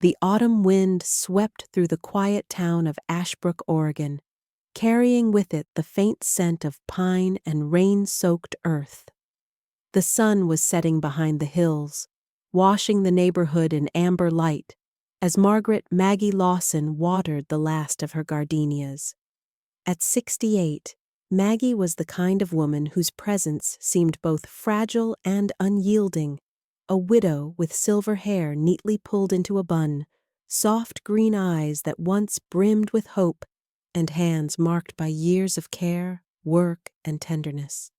The autumn wind swept through the quiet town of Ashbrook, Oregon, carrying with it the faint scent of pine and rain-soaked earth. The sun was setting behind the hills, washing the neighborhood in amber light as Maggie Lawson watered the last of her gardenias. At 68, Maggie was the kind of woman whose presence seemed both fragile and unyielding, a widow with silver hair neatly pulled into a bun, soft green eyes that once brimmed with hope, and hands marked by years of care, work, and tenderness.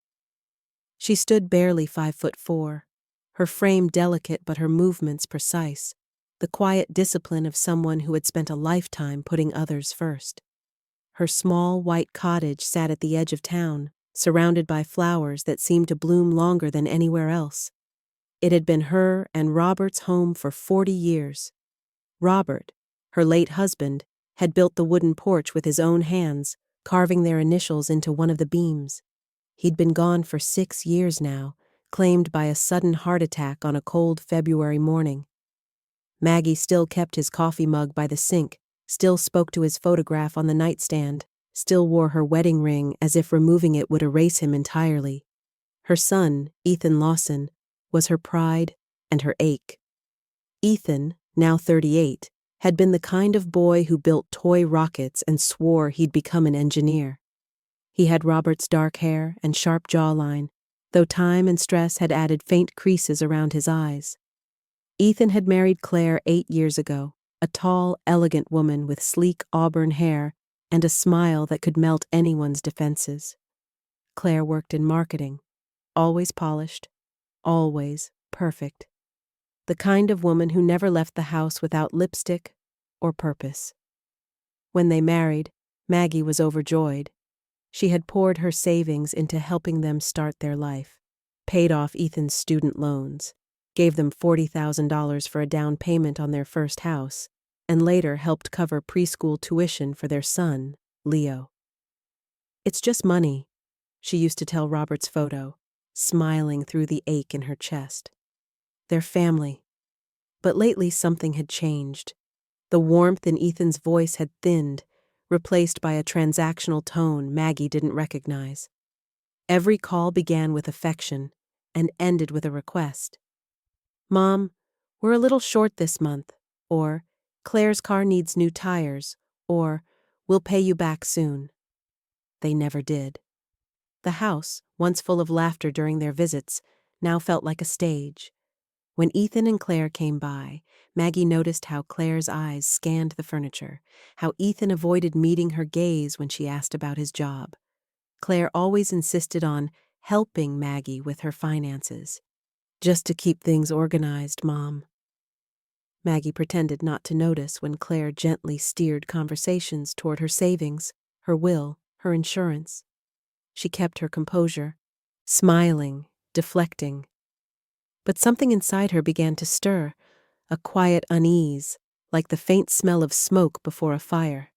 She stood barely 5'4", her frame delicate but her movements precise, the quiet discipline of someone who had spent a lifetime putting others first. Her small white cottage sat at the edge of town, surrounded by flowers that seemed to bloom longer than anywhere else. It had been her and Robert's home for 40 years. Robert, her late husband, had built the wooden porch with his own hands, carving their initials into one of the beams. He'd been gone for 6 years now, claimed by a sudden heart attack on a cold February morning. Maggie still kept his coffee mug by the sink, still spoke to his photograph on the nightstand, still wore her wedding ring as if removing it would erase him entirely. Her son, Ethan Lawson, was her pride and her ache. Ethan, now 38, had been the kind of boy who built toy rockets and swore he'd become an engineer. He had Robert's dark hair and sharp jawline, though time and stress had added faint creases around his eyes. Ethan had married Claire 8 years ago, a tall, elegant woman with sleek auburn hair and a smile that could melt anyone's defenses. Claire worked in marketing, always polished, always perfect. The kind of woman who never left the house without lipstick or purpose. When they married, Maggie was overjoyed. She had poured her savings into helping them start their life, paid off Ethan's student loans, gave them $40,000 for a down payment on their first house, and later helped cover preschool tuition for their son, Leo. "It's just money," she used to tell Robert's photo, smiling through the ache in her chest. Their family. But lately something had changed. The warmth in Ethan's voice had thinned, replaced by a transactional tone Maggie didn't recognize. Every call began with affection and ended with a request. "Mom, we're a little short this month," or "Claire's car needs new tires," or "We'll pay you back soon." They never did. The house, once full of laughter during their visits, now felt like a stage. When Ethan and Claire came by, Maggie noticed how Claire's eyes scanned the furniture, how Ethan avoided meeting her gaze when she asked about his job. Claire always insisted on helping Maggie with her finances. "Just to keep things organized, Mom." Maggie pretended not to notice when Claire gently steered conversations toward her savings, her will, her insurance. She kept her composure, smiling, deflecting. But something inside her began to stir, a quiet unease, like the faint smell of smoke before a fire.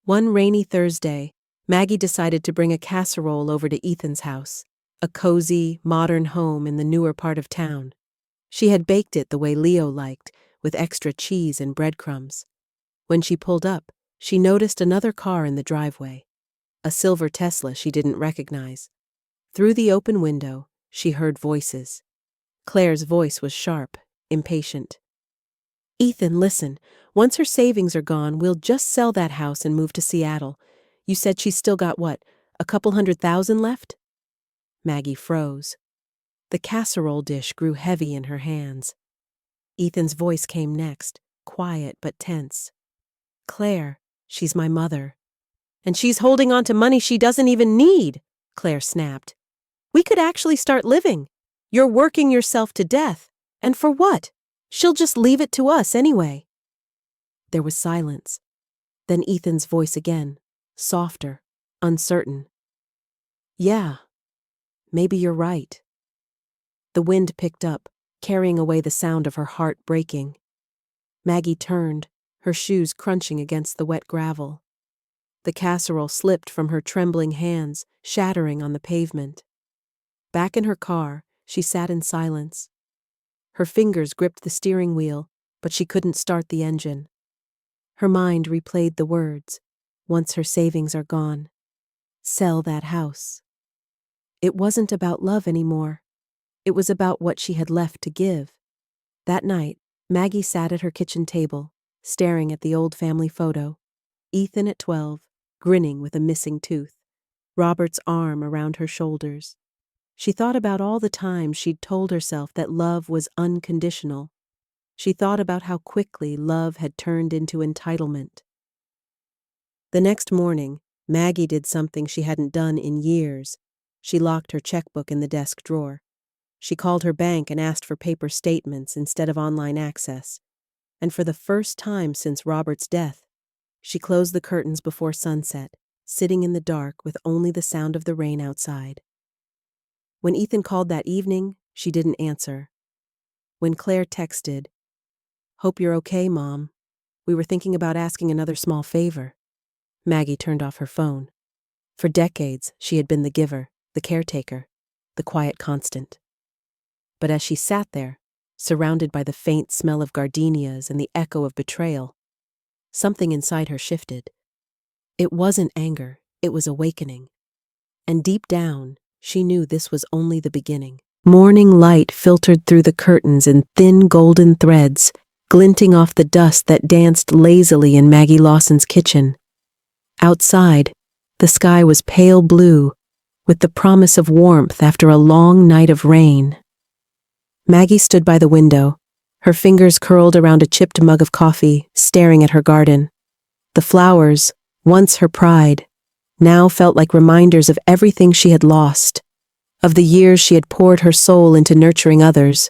One rainy Thursday, Maggie decided to bring a casserole over to Ethan's house, a cozy, modern home in the newer part of town. She had baked it the way Leo liked, with extra cheese and breadcrumbs. When she pulled up, she noticed another car in the driveway, a silver Tesla she didn't recognize. Through the open window, she heard voices. Claire's voice was sharp, impatient. "Ethan, listen. Once her savings are gone, we'll just sell that house and move to Seattle. You said she's still got what, a couple $100,000 left?" Maggie froze. The casserole dish grew heavy in her hands. Ethan's voice came next, quiet but tense. "Claire, she's my mother." "And she's holding on to money she doesn't even need," Claire snapped. "We could actually start living. You're working yourself to death. And for what? She'll just leave it to us anyway." There was silence. Then Ethan's voice again, softer, uncertain. "Yeah, maybe you're right." The wind picked up, carrying away the sound of her heart breaking. Maggie turned, her shoes crunching against the wet gravel. The casserole slipped from her trembling hands, shattering on the pavement. Back in her car, she sat in silence. Her fingers gripped the steering wheel, but she couldn't start the engine. Her mind replayed the words, "Once her savings are gone, sell that house." It wasn't about love anymore. It was about what she had left to give. That night, Maggie sat at her kitchen table, staring at the old family photo. Ethan at 12, grinning with a missing tooth, Robert's arm around her shoulders. She thought about all the times she'd told herself that love was unconditional. She thought about how quickly love had turned into entitlement. The next morning, Maggie did something she hadn't done in years. She locked her checkbook in the desk drawer. She called her bank and asked for paper statements instead of online access. And for the first time since Robert's death, she closed the curtains before sunset, sitting in the dark with only the sound of the rain outside. When Ethan called that evening, she didn't answer. When Claire texted, "Hope you're okay, Mom. We were thinking about asking another small favor," Maggie turned off her phone. For decades, she had been the giver, the caretaker, the quiet constant. But as she sat there, surrounded by the faint smell of gardenias and the echo of betrayal, something inside her shifted. It wasn't anger, it was awakening. And deep down, she knew this was only the beginning. Morning light filtered through the curtains in thin golden threads, glinting off the dust that danced lazily in Maggie Lawson's kitchen. Outside, the sky was pale blue, with the promise of warmth after a long night of rain. Maggie stood by the window, her fingers curled around a chipped mug of coffee, staring at her garden. The flowers, once her pride, now felt like reminders of everything she had lost, of the years she had poured her soul into nurturing others,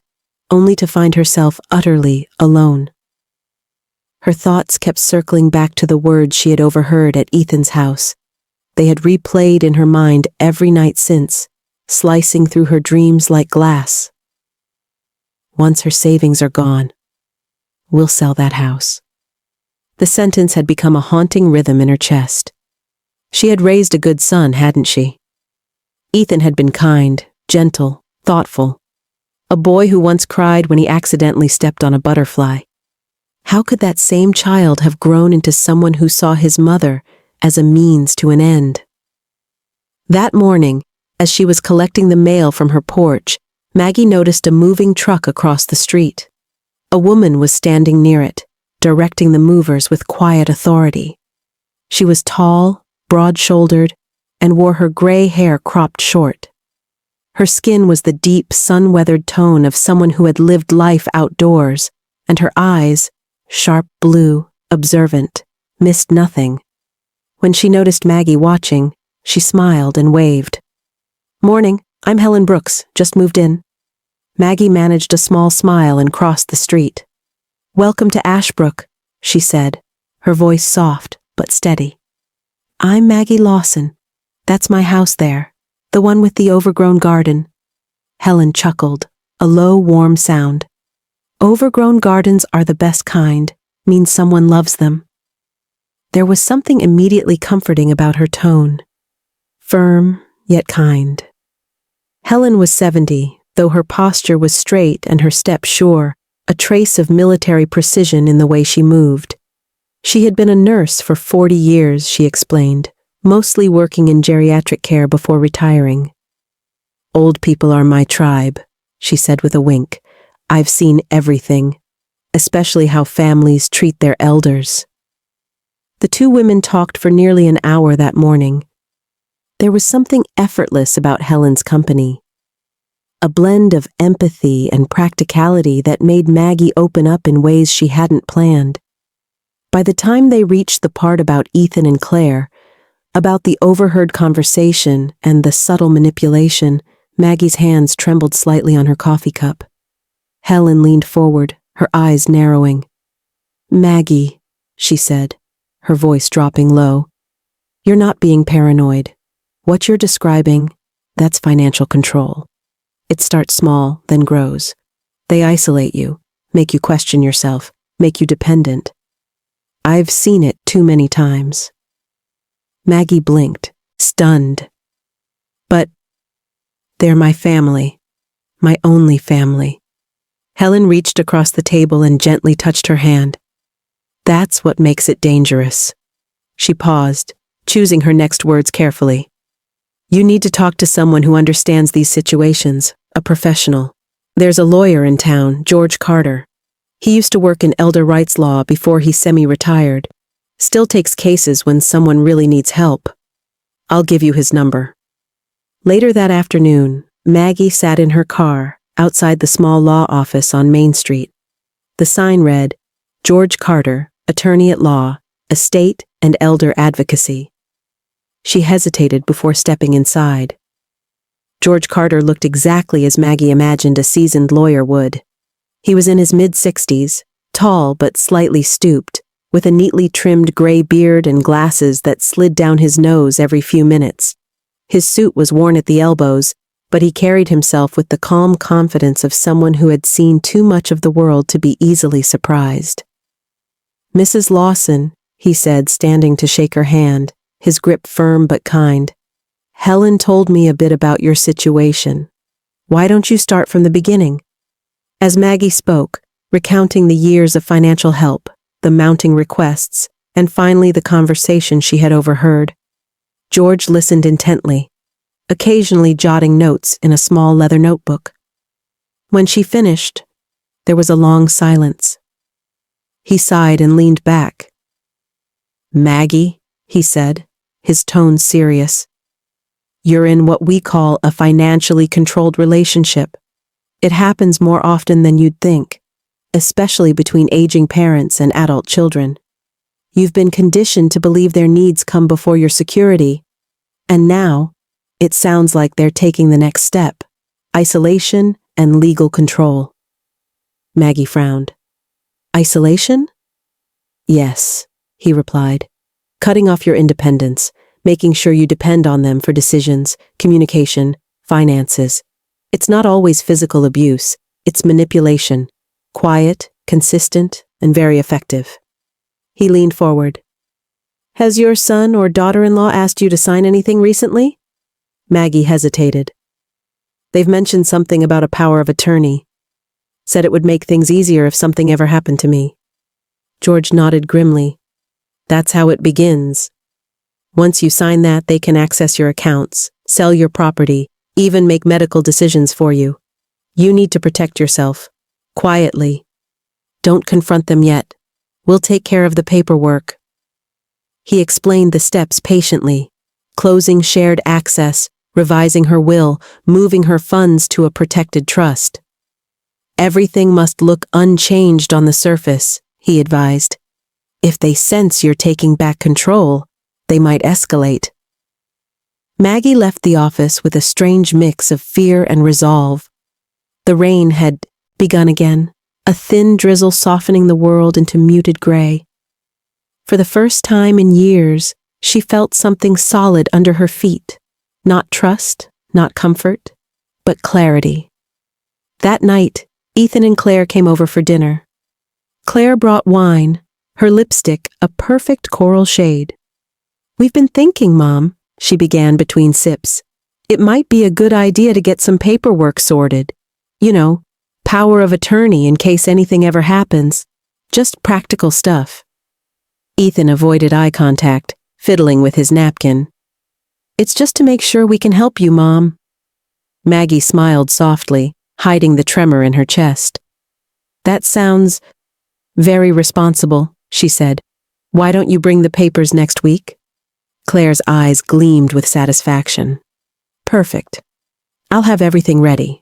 only to find herself utterly alone. Her thoughts kept circling back to the words she had overheard at Ethan's house. They had replayed in her mind every night since, slicing through her dreams like glass. "Once her savings are gone, we'll sell that house." The sentence had become a haunting rhythm in her chest. She had raised a good son, hadn't she? Ethan had been kind, gentle, thoughtful. A boy who once cried when he accidentally stepped on a butterfly. How could that same child have grown into someone who saw his mother as a means to an end? That morning, as she was collecting the mail from her porch, Maggie noticed a moving truck across the street. A woman was standing near it, directing the movers with quiet authority. She was tall, broad-shouldered, and wore her gray hair cropped short. Her skin was the deep, sun-weathered tone of someone who had lived life outdoors, and her eyes, sharp blue, observant, missed nothing. When she noticed Maggie watching, she smiled and waved. "Morning, I'm Helen Brooks, just moved in." Maggie managed a small smile and crossed the street. "Welcome to Ashbrook," she said, her voice soft but steady. "I'm Maggie Lawson. That's my house there, the one with the overgrown garden." Helen chuckled, a low, warm sound. "Overgrown gardens are the best kind, means someone loves them." There was something immediately comforting about her tone. Firm, yet kind. Helen was 70, though her posture was straight and her step sure, a trace of military precision in the way she moved. She had been a nurse for 40 years, she explained, mostly working in geriatric care before retiring. "Old people are my tribe," she said with a wink. "I've seen everything, especially how families treat their elders." The two women talked for nearly an hour that morning. There was something effortless about Helen's company. A blend of empathy and practicality that made Maggie open up in ways she hadn't planned. By the time they reached the part about Ethan and Claire, about the overheard conversation and the subtle manipulation, Maggie's hands trembled slightly on her coffee cup. Helen leaned forward, her eyes narrowing. "Maggie," she said, her voice dropping low, "you're not being paranoid. What you're describing, that's financial control. It starts small, then grows. They isolate you, make you question yourself, make you dependent. I've seen it too many times." Maggie blinked, stunned. "But they're my family, my only family." Helen reached across the table and gently touched her hand. That's what makes it dangerous. She paused, choosing her next words carefully. You need to talk to someone who understands these situations, a professional. There's a lawyer in town, George Carter. He used to work in elder rights law before he semi-retired. Still takes cases when someone really needs help. I'll give you his number. Later that afternoon, Maggie sat in her car outside the small law office on Main Street. The sign read, George Carter, attorney at law, estate and elder advocacy. She hesitated before stepping inside. George Carter looked exactly as Maggie imagined a seasoned lawyer would. He was in his mid-60s, tall but slightly stooped, with a neatly trimmed gray beard and glasses that slid down his nose every few minutes. His suit was worn at the elbows, but he carried himself with the calm confidence of someone who had seen too much of the world to be easily surprised. Mrs. Lawson, he said, standing to shake her hand, his grip firm but kind. Helen told me a bit about your situation. Why don't you start from the beginning? As Maggie spoke, recounting the years of financial help, the mounting requests, and finally the conversation she had overheard, George listened intently, occasionally jotting notes in a small leather notebook. When she finished, there was a long silence. He sighed and leaned back. Maggie, he said, his tone serious. You're in what we call a financially controlled relationship. It happens more often than you'd think, especially between aging parents and adult children. You've been conditioned to believe their needs come before your security, and now, it sounds like they're taking the next step, isolation and legal control. Maggie frowned. Isolation? Yes, he replied. Cutting off your independence, making sure you depend on them for decisions, communication, finances. It's not always physical abuse, it's manipulation. Quiet, consistent, and very effective. He leaned forward. Has your son or daughter-in-law asked you to sign anything recently? Maggie hesitated. They've mentioned something about a power of attorney. Said it would make things easier if something ever happened to me. George nodded grimly. That's how it begins. Once you sign that, they can access your accounts, sell your property, even make medical decisions for you. You need to protect yourself. Quietly. Don't confront them yet. We'll take care of the paperwork. He explained the steps patiently, closing shared access, revising her will, moving her funds to a protected trust. Everything must look unchanged on the surface, he advised. If they sense you're taking back control, they might escalate. Maggie left the office with a strange mix of fear and resolve. The rain had begun again, a thin drizzle softening the world into muted gray. For the first time in years, she felt something solid under her feet. Not trust, not comfort, but clarity. That night, Ethan and Claire came over for dinner. Claire brought wine, her lipstick a perfect coral shade. We've been thinking, Mom, she began between sips. It might be a good idea to get some paperwork sorted. You know, power of attorney in case anything ever happens. Just practical stuff. Ethan avoided eye contact, fiddling with his napkin. It's just to make sure we can help you, Mom. Maggie smiled softly, hiding the tremor in her chest. That sounds very responsible, she said. Why don't you bring the papers next week? Claire's eyes gleamed with satisfaction. Perfect. I'll have everything ready.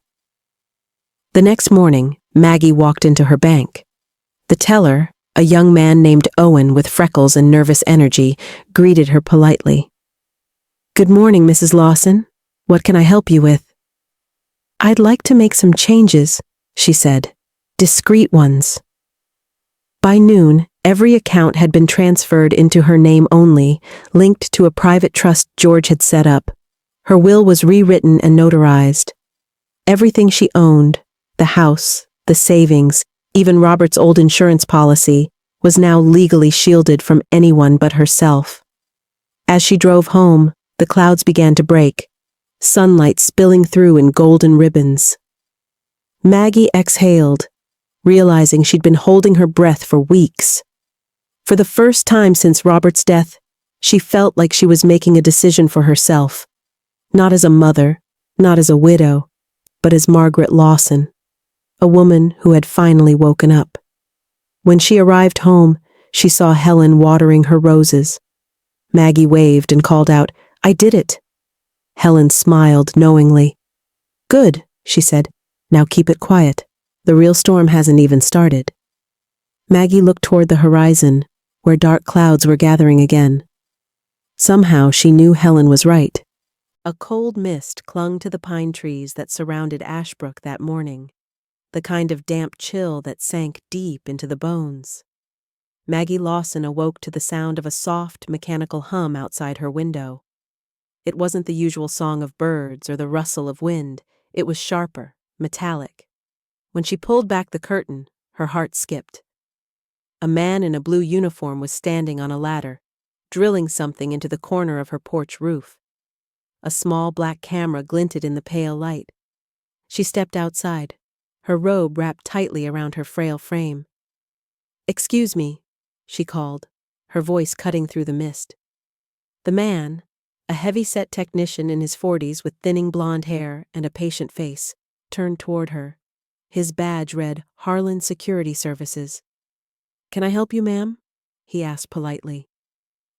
The next morning, Maggie walked into her bank. The teller, a young man named Owen with freckles and nervous energy, greeted her politely. Good morning, Mrs. Lawson. What can I help you with? I'd like to make some changes, she said. Discreet ones. By noon, every account had been transferred into her name only, linked to a private trust George had set up. Her will was rewritten and notarized. Everything she owned, the house, the savings, even Robert's old insurance policy, was now legally shielded from anyone but herself. As she drove home, the clouds began to break, sunlight spilling through in golden ribbons. Maggie exhaled, realizing she'd been holding her breath for weeks. For the first time since Robert's death, she felt like she was making a decision for herself, not as a mother, not as a widow, but as Margaret Lawson, a woman who had finally woken up. When she arrived home, she saw Helen watering her roses. Maggie waved and called out, "I did it." Helen smiled knowingly. "Good," she said. "Now keep it quiet. The real storm hasn't even started." Maggie looked toward the horizon, where dark clouds were gathering again. Somehow she knew Helen was right. A cold mist clung to the pine trees that surrounded Ashbrook that morning, the kind of damp chill that sank deep into the bones. Maggie Lawson awoke to the sound of a soft, mechanical hum outside her window. It wasn't the usual song of birds or the rustle of wind. It was sharper, metallic. When she pulled back the curtain, her heart skipped. A man in a blue uniform was standing on a ladder, drilling something into the corner of her porch roof. A small black camera glinted in the pale light. She stepped outside, her robe wrapped tightly around her frail frame. "Excuse me," she called, her voice cutting through the mist. The man, a heavy-set technician in his 40s with thinning blonde hair and a patient face, turned toward her. His badge read Harlan Security Services. "Can I help you, ma'am?" he asked politely.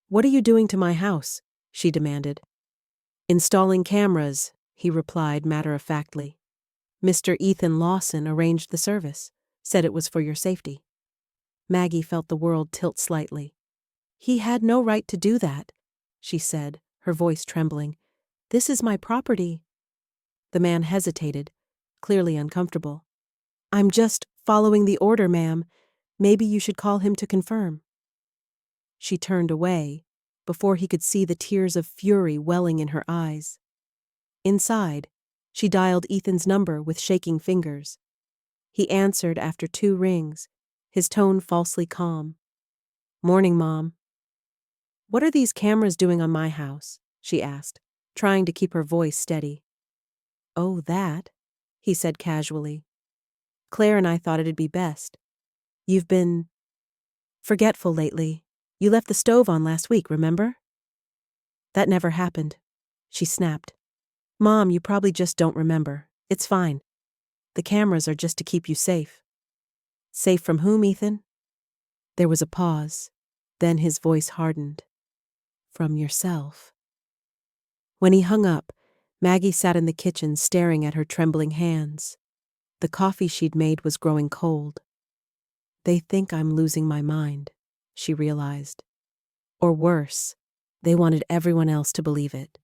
"What are you doing to my house?" she demanded. "Installing cameras," he replied matter-of-factly. "Mr. Ethan Lawson arranged the service, said it was for your safety." Maggie felt the world tilt slightly. "He had no right to do that," she said, her voice trembling. "This is my property." The man hesitated, clearly uncomfortable. "I'm just following the order, ma'am. Maybe you should call him to confirm." She turned away, before he could see the tears of fury welling in her eyes. Inside, she dialed Ethan's number with shaking fingers. He answered after 2 rings, his tone falsely calm. "Morning, Mom." "What are these cameras doing on my house?" she asked, trying to keep her voice steady. "Oh, that," he said casually. "Claire and I thought it'd be best. You've been forgetful lately. You left the stove on last week, remember?" "That never happened," she snapped. "Mom, you probably just don't remember. It's fine. The cameras are just to keep you safe." "Safe from whom, Ethan?" There was a pause. Then his voice hardened. "From yourself." When he hung up, Maggie sat in the kitchen staring at her trembling hands. The coffee she'd made was growing cold. "They think I'm losing my mind," she realized. Or worse, they wanted everyone else to believe it.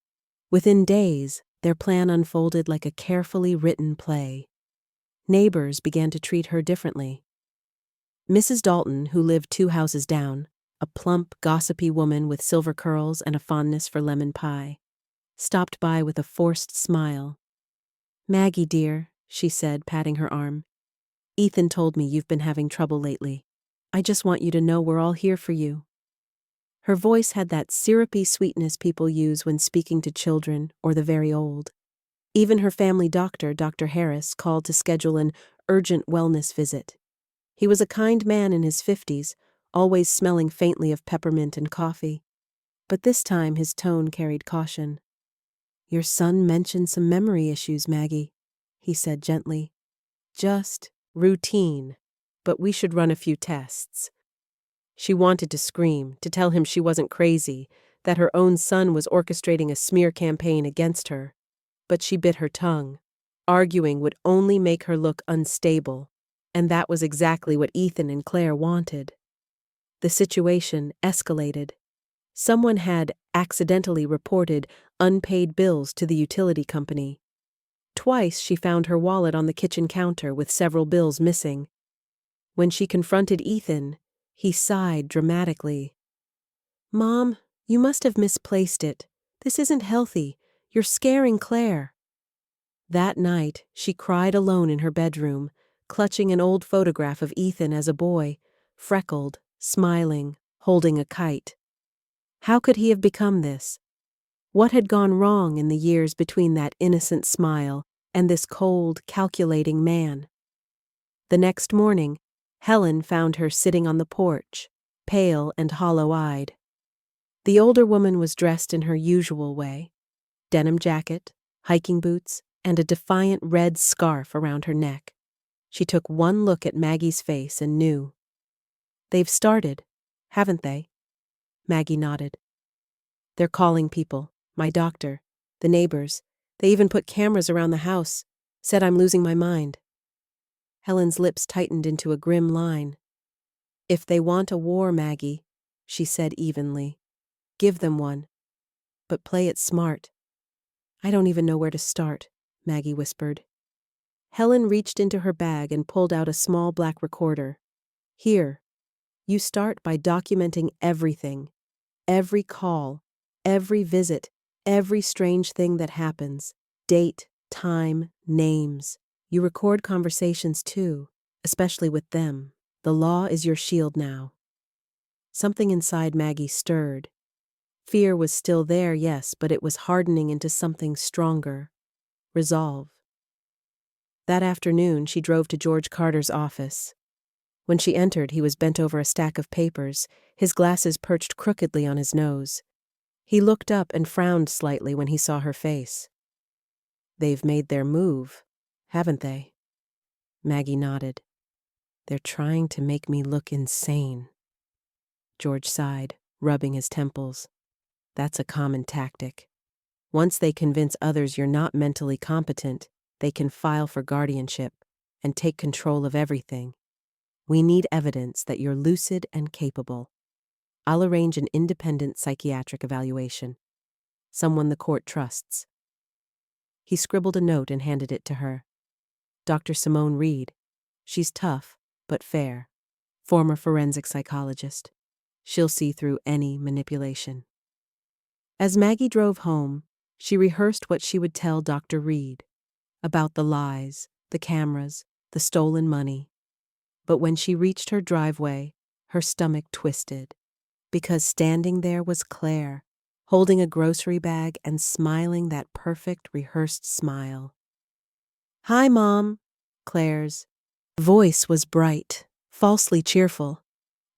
Within days, their plan unfolded like a carefully written play. Neighbors began to treat her differently. Mrs. Dalton, who lived 2 houses down, a plump, gossipy woman with silver curls and a fondness for lemon pie, stopped by with a forced smile. "Maggie, dear," she said, patting her arm. "Ethan told me you've been having trouble lately. I just want you to know we're all here for you." Her voice had that syrupy sweetness people use when speaking to children or the very old. Even her family doctor, Dr. Harris, called to schedule an urgent wellness visit. He was a kind man in his 50s, always smelling faintly of peppermint and coffee. But this time his tone carried caution. "Your son mentioned some memory issues, Maggie," he said gently. "Just routine, but we should run a few tests." She wanted to scream, to tell him she wasn't crazy, that her own son was orchestrating a smear campaign against her. But she bit her tongue. Arguing would only make her look unstable, and that was exactly what Ethan and Claire wanted. The situation escalated. Someone had accidentally reported unpaid bills to the utility company. Twice she found her wallet on the kitchen counter with several bills missing. When she confronted Ethan, he sighed dramatically. "Mom, you must have misplaced it. This isn't healthy. You're scaring Claire." That night, she cried alone in her bedroom, clutching an old photograph of Ethan as a boy, freckled, smiling, holding a kite. How could he have become this? What had gone wrong in the years between that innocent smile and this cold, calculating man? The next morning, Helen found her sitting on the porch, pale and hollow-eyed. The older woman was dressed in her usual way: denim jacket, hiking boots, and a defiant red scarf around her neck. She took one look at Maggie's face and knew. "They've started, haven't they?" Maggie nodded. "They're calling people, my doctor, the neighbors. They even put cameras around the house, said I'm losing my mind." Helen's lips tightened into a grim line. "If they want a war, Maggie," she said evenly, "give them one. But play it smart." "I don't even know where to start," Maggie whispered. Helen reached into her bag and pulled out a small black recorder. "Here, you start by documenting everything. Every call, every visit, every strange thing that happens. Date, time, names. You record conversations too, especially with them. The law is your shield now." Something inside Maggie stirred. Fear was still there, yes, but it was hardening into something stronger. Resolve. That afternoon, she drove to George Carter's office. When she entered, he was bent over a stack of papers, his glasses perched crookedly on his nose. He looked up and frowned slightly when he saw her face. "They've made their move, haven't they?" Maggie nodded. "They're trying to make me look insane." George sighed, rubbing his temples. "That's a common tactic. Once they convince others you're not mentally competent, they can file for guardianship and take control of everything. We need evidence that you're lucid and capable. I'll arrange an independent psychiatric evaluation. Someone the court trusts." He scribbled a note and handed it to her. "Dr. Simone Reed. She's tough, but fair. Former forensic psychologist. She'll see through any manipulation." As Maggie drove home, she rehearsed what she would tell Dr. Reed about the lies, the cameras, the stolen money. But when she reached her driveway, her stomach twisted, because standing there was Claire, holding a grocery bag and smiling that perfect rehearsed smile. "Hi, Mom." Claire's voice was bright, falsely cheerful.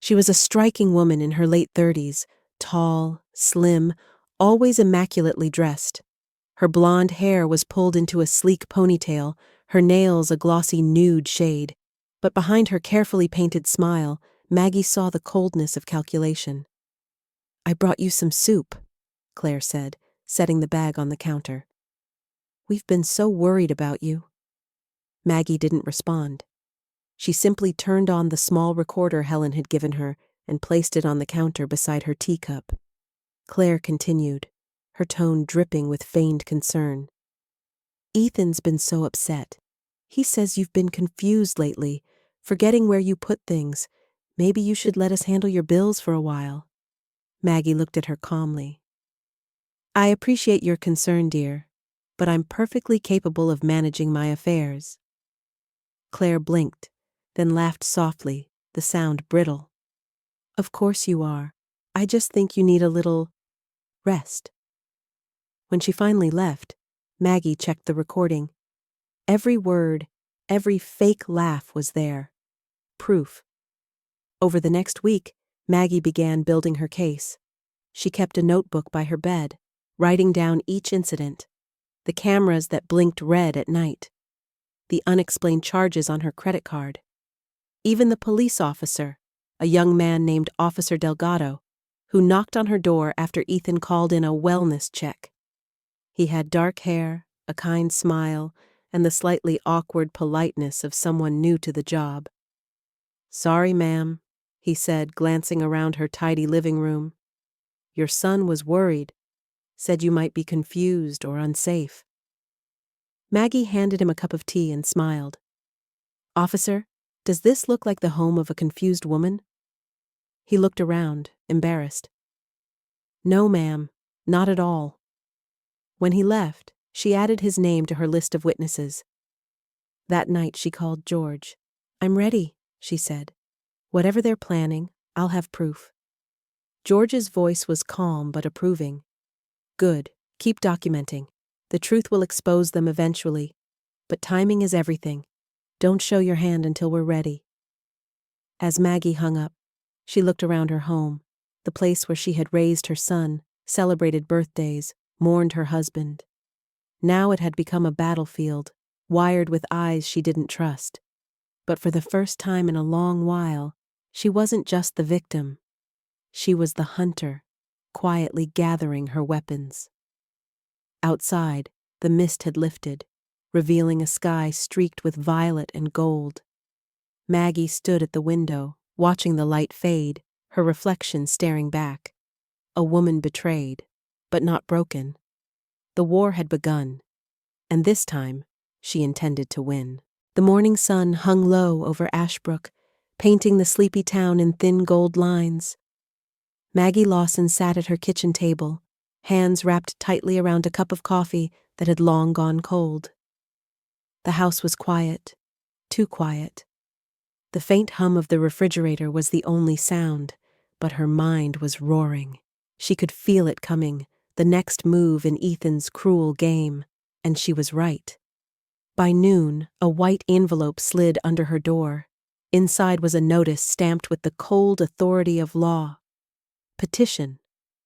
She was a striking woman in her late 30s, tall, slim, always immaculately dressed. Her blonde hair was pulled into a sleek ponytail, her nails a glossy nude shade. But behind her carefully painted smile, Maggie saw the coldness of calculation. "I brought you some soup," Claire said, setting the bag on the counter. "We've been so worried about you." Maggie didn't respond. She simply turned on the small recorder Helen had given her and placed it on the counter beside her teacup. Claire continued, her tone dripping with feigned concern. "Ethan's been so upset. He says you've been confused lately, forgetting where you put things. Maybe you should let us handle your bills for a while." Maggie looked at her calmly. "I appreciate your concern, dear, but I'm perfectly capable of managing my affairs." Claire blinked, then laughed softly, the sound brittle. "Of course you are. I just think you need a little rest." When she finally left, Maggie checked the recording. Every word, every fake laugh was there. Proof. Over the next week, Maggie began building her case. She kept a notebook by her bed, writing down each incident: the cameras that blinked red at night, the unexplained charges on her credit card, even the police officer, a young man named Officer Delgado, who knocked on her door after Ethan called in a wellness check. He had dark hair, a kind smile, and the slightly awkward politeness of someone new to the job. "Sorry, ma'am," he said, glancing around her tidy living room. "Your son was worried, said you might be confused or unsafe." Maggie handed him a cup of tea and smiled. "Officer, does this look like the home of a confused woman?" He looked around, embarrassed. "No, ma'am, not at all." When he left, she added his name to her list of witnesses. That night she called George. "I'm ready," she said. "Whatever they're planning, I'll have proof." George's voice was calm but approving. "Good, keep documenting. The truth will expose them eventually. But timing is everything. Don't show your hand until we're ready." As Maggie hung up, she looked around her home, the place where she had raised her son, celebrated birthdays, mourned her husband. Now it had become a battlefield, wired with eyes she didn't trust. But for the first time in a long while, she wasn't just the victim. She was the hunter, quietly gathering her weapons. Outside, the mist had lifted, revealing a sky streaked with violet and gold. Maggie stood at the window, watching the light fade, her reflection staring back. A woman betrayed, but not broken. The war had begun, and this time, she intended to win. The morning sun hung low over Ashbrook, painting the sleepy town in thin gold lines. Maggie Lawson sat at her kitchen table, hands wrapped tightly around a cup of coffee that had long gone cold. The house was quiet, too quiet. The faint hum of the refrigerator was the only sound, but her mind was roaring. She could feel it coming, the next move in Ethan's cruel game, and she was right. By noon, a white envelope slid under her door. Inside was a notice stamped with the cold authority of law. Petition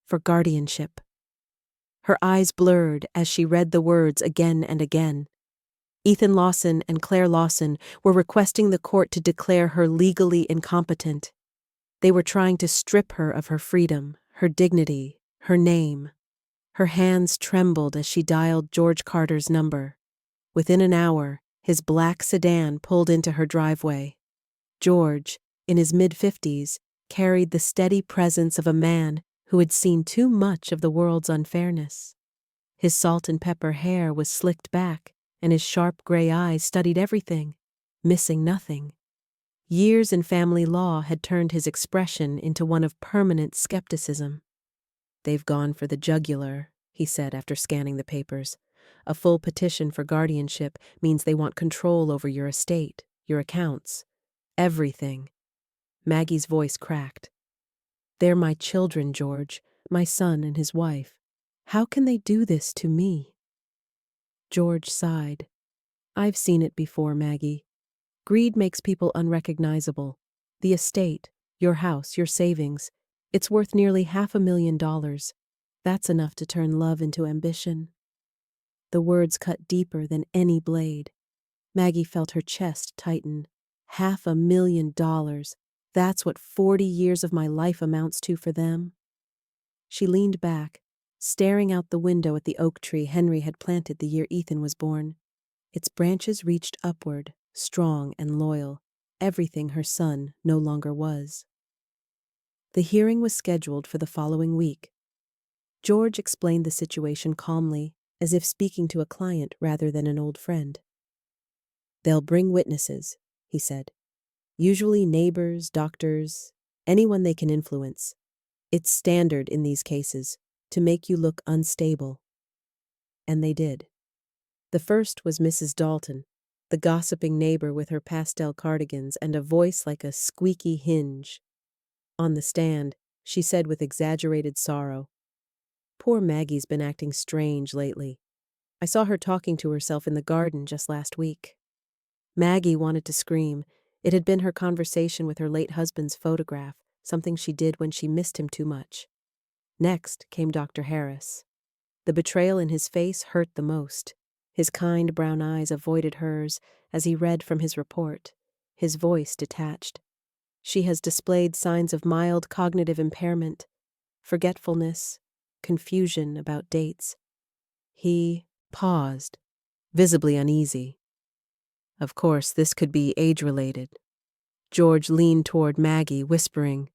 for guardianship. Her eyes blurred as she read the words again and again. Ethan Lawson and Claire Lawson were requesting the court to declare her legally incompetent. They were trying to strip her of her freedom, her dignity, her name. Her hands trembled as she dialed George Carter's number. Within an hour, his black sedan pulled into her driveway. George, in his mid-50s, carried the steady presence of a man who had seen too much of the world's unfairness. His salt and pepper hair was slicked back, and his sharp gray eyes studied everything, missing nothing. Years in family law had turned his expression into one of permanent skepticism. "They've gone for the jugular," he said after scanning the papers. "A full petition for guardianship means they want control over your estate, your accounts, everything." Maggie's voice cracked. "They're my children, George, my son and his wife. How can they do this to me?" George sighed. "I've seen it before, Maggie. Greed makes people unrecognizable. The estate, your house, your savings, it's worth nearly $500,000. That's enough to turn love into ambition." The words cut deeper than any blade. Maggie felt her chest tighten. $500,000. That's what 40 years of my life amounts to for them. She leaned back, staring out the window at the oak tree Henry had planted the year Ethan was born. Its branches reached upward, strong and loyal, everything her son no longer was. The hearing was scheduled for the following week. George explained the situation calmly, as if speaking to a client rather than an old friend. "They'll bring witnesses," he said. "Usually neighbors, doctors, anyone they can influence. It's standard in these cases to make you look unstable." And they did. The first was Mrs. Dalton, the gossiping neighbor with her pastel cardigans and a voice like a squeaky hinge. On the stand, she said with exaggerated sorrow, "Poor Maggie's been acting strange lately. I saw her talking to herself in the garden just last week." Maggie wanted to scream. It had been her conversation with her late husband's photograph, something she did when she missed him too much. Next came Dr. Harris. The betrayal in his face hurt the most. His kind brown eyes avoided hers as he read from his report, his voice detached. "She has displayed signs of mild cognitive impairment, forgetfulness, confusion about dates." He paused, visibly uneasy. "Of course, this could be age-related." George leaned toward Maggie, whispering,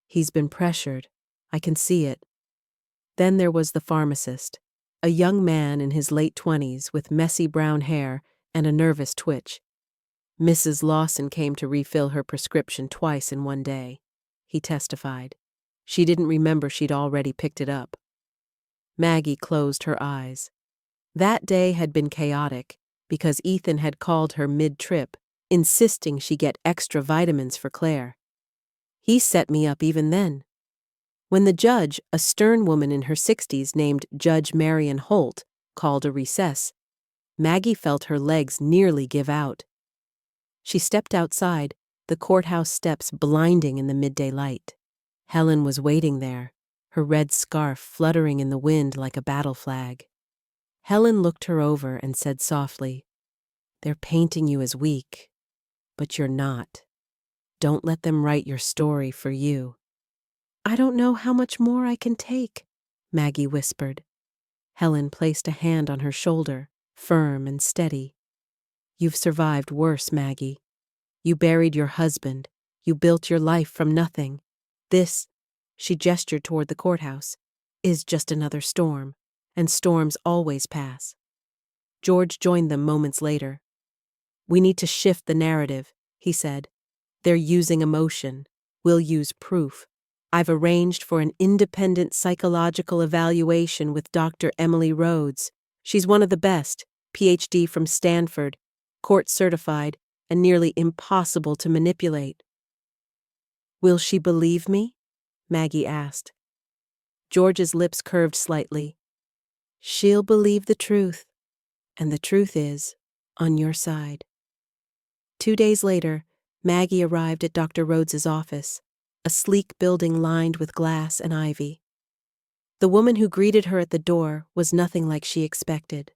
"He's been pressured. I can see it." Then there was the pharmacist, a young man in his late 20s with messy brown hair and a nervous twitch. "Mrs. Lawson came to refill her prescription twice in one day," he testified. "She didn't remember she'd already picked it up." Maggie closed her eyes. That day had been chaotic because Ethan had called her mid-trip, insisting she get extra vitamins for Claire. He set me up even then. When the judge, a stern woman in her 60s named Judge Marion Holt, called a recess, Maggie felt her legs nearly give out. She stepped outside, the courthouse steps blinding in the midday light. Helen was waiting there, her red scarf fluttering in the wind like a battle flag. Helen looked her over and said softly, "They're painting you as weak, but you're not. Don't let them write your story for you." "I don't know how much more I can take," Maggie whispered. Helen placed a hand on her shoulder, firm and steady. "You've survived worse, Maggie. You buried your husband. You built your life from nothing. This," she gestured toward the courthouse, "is just another storm, and storms always pass." George joined them moments later. "We need to shift the narrative," he said. "They're using emotion. We'll use proof. I've arranged for an independent psychological evaluation with Dr. Emily Rhodes. She's one of the best, PhD from Stanford, court certified, and nearly impossible to manipulate." "Will she believe me?" Maggie asked. George's lips curved slightly. "She'll believe the truth, and the truth is on your side." 2 days later, Maggie arrived at Dr. Rhodes's office, a sleek building lined with glass and ivy. The woman who greeted her at the door was nothing like she expected.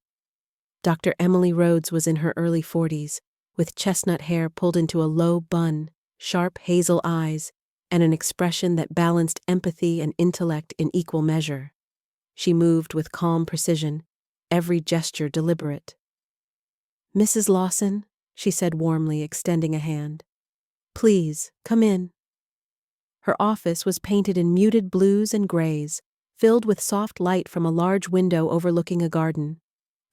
Dr. Emily Rhodes was in her early 40s, with chestnut hair pulled into a low bun, sharp hazel eyes, and an expression that balanced empathy and intellect in equal measure. She moved with calm precision, every gesture deliberate. "Mrs. Lawson," she said warmly, extending a hand. "Please, come in." Her office was painted in muted blues and grays, filled with soft light from a large window overlooking a garden.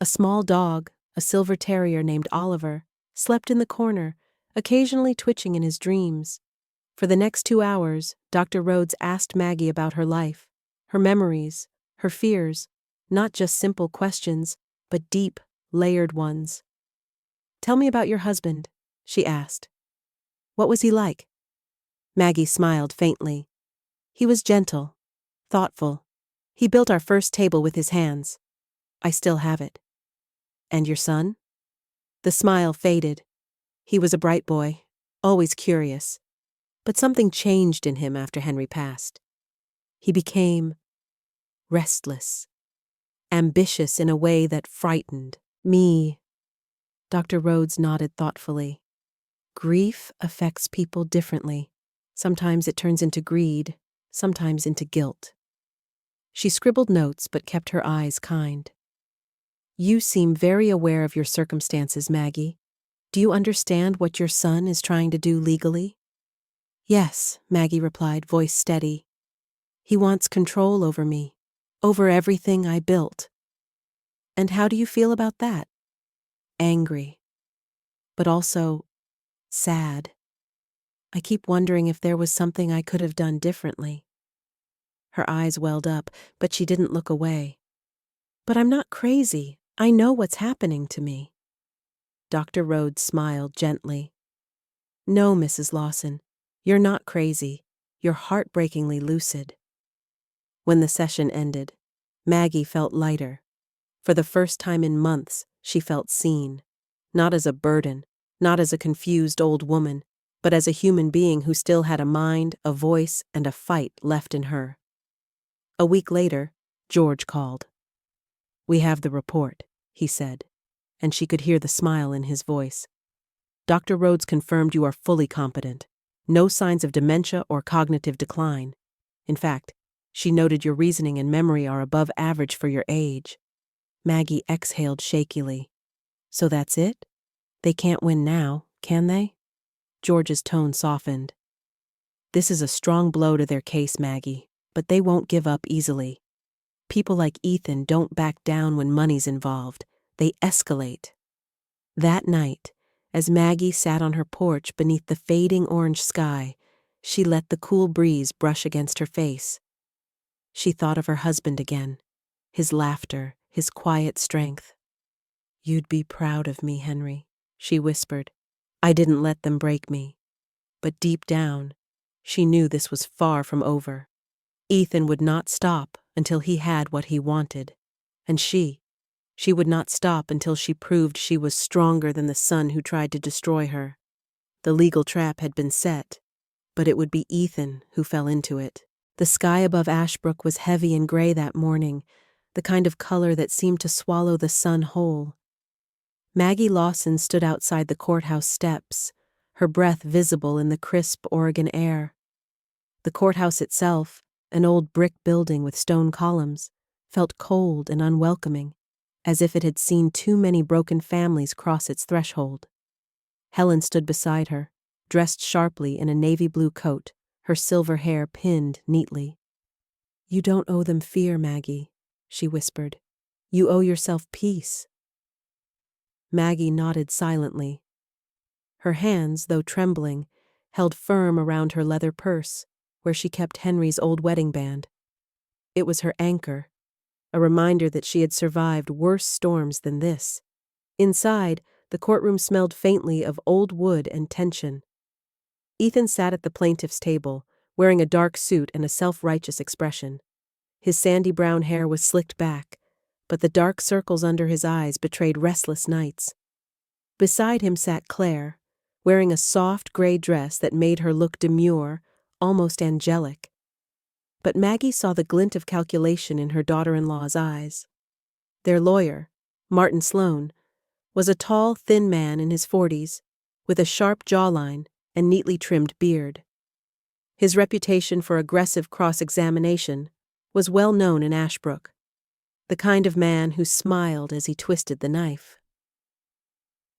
A small dog, a silver terrier named Oliver, slept in the corner, occasionally twitching in his dreams. For the next 2 hours, Dr. Rhodes asked Maggie about her life, her memories, her fears, not just simple questions, but deep, layered ones. "Tell me about your husband," she asked. "What was he like?" Maggie smiled faintly. "He was gentle, thoughtful. He built our first table with his hands. I still have it." "And your son?" The smile faded. "He was a bright boy, always curious. But something changed in him after Henry passed. He became restless, ambitious in a way that frightened me." Dr. Rhodes nodded thoughtfully. "Grief affects people differently. Sometimes it turns into greed, sometimes into guilt." She scribbled notes but kept her eyes kind. "You seem very aware of your circumstances, Maggie. Do you understand what your son is trying to do legally?" "Yes," Maggie replied, voice steady. "He wants control over me, over everything I built." "And how do you feel about that?" "Angry, but also sad. I keep wondering if there was something I could have done differently." Her eyes welled up, but she didn't look away. "But I'm not crazy. I know what's happening to me." Dr. Rhodes smiled gently. "No, Mrs. Lawson, you're not crazy. You're heartbreakingly lucid." When the session ended, Maggie felt lighter. For the first time in months, she felt seen. Not as a burden, not as a confused old woman, but as a human being who still had a mind, a voice, and a fight left in her. A week later, George called. "We have the report," he said, and she could hear the smile in his voice. "Dr. Rhodes confirmed you are fully competent. No signs of dementia or cognitive decline. In fact, she noted your reasoning and memory are above average for your age." Maggie exhaled shakily. "So that's it? They can't win now, can they?" George's tone softened. "This is a strong blow to their case, Maggie, but they won't give up easily. People like Ethan don't back down when money's involved. They escalate." That night, as Maggie sat on her porch beneath the fading orange sky, she let the cool breeze brush against her face. She thought of her husband again, his laughter, his quiet strength. "You'd be proud of me, Henry," she whispered. "I didn't let them break me." But deep down, she knew this was far from over. Ethan would not stop until he had what he wanted. And she would not stop until she proved she was stronger than the son who tried to destroy her. The legal trap had been set, but it would be Ethan who fell into it. The sky above Ashbrook was heavy and gray that morning, the kind of color that seemed to swallow the sun whole. Maggie Lawson stood outside the courthouse steps, her breath visible in the crisp Oregon air. The courthouse itself, an old brick building with stone columns, felt cold and unwelcoming, as if it had seen too many broken families cross its threshold. Helen stood beside her, dressed sharply in a navy blue coat, her silver hair pinned neatly. "You don't owe them fear, Maggie," she whispered. "You owe yourself peace." Maggie nodded silently. Her hands, though trembling, held firm around her leather purse, where she kept Henry's old wedding band. It was her anchor, a reminder that she had survived worse storms than this. Inside, the courtroom smelled faintly of old wood and tension. Ethan sat at the plaintiff's table, wearing a dark suit and a self-righteous expression. His sandy brown hair was slicked back, but the dark circles under his eyes betrayed restless nights. Beside him sat Claire, wearing a soft gray dress that made her look demure, almost angelic. But Maggie saw the glint of calculation in her daughter-in-law's eyes. Their lawyer, Martin Sloane, was a tall, thin man in his 40s, with a sharp jawline and neatly trimmed beard. His reputation for aggressive cross-examination was well known in Ashbrook, the kind of man who smiled as he twisted the knife.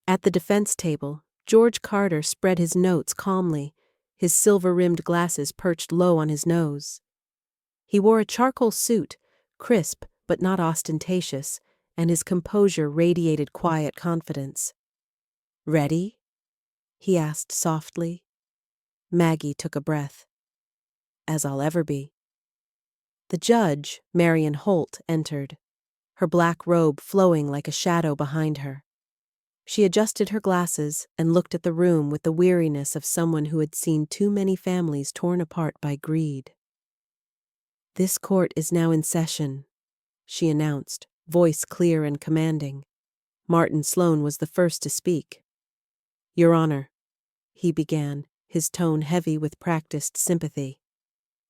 At the defense table, George Carter spread his notes calmly, his silver-rimmed glasses perched low on his nose. He wore a charcoal suit, crisp but not ostentatious, and his composure radiated quiet confidence. "Ready?" he asked softly. Maggie took a breath. "As I'll ever be." The judge, Marion Holt, entered, her black robe flowing like a shadow behind her. She adjusted her glasses and looked at the room with the weariness of someone who had seen too many families torn apart by greed. "This court is now in session," she announced, voice clear and commanding. Martin Sloane was the first to speak. "Your Honor," he began, his tone heavy with practiced sympathy.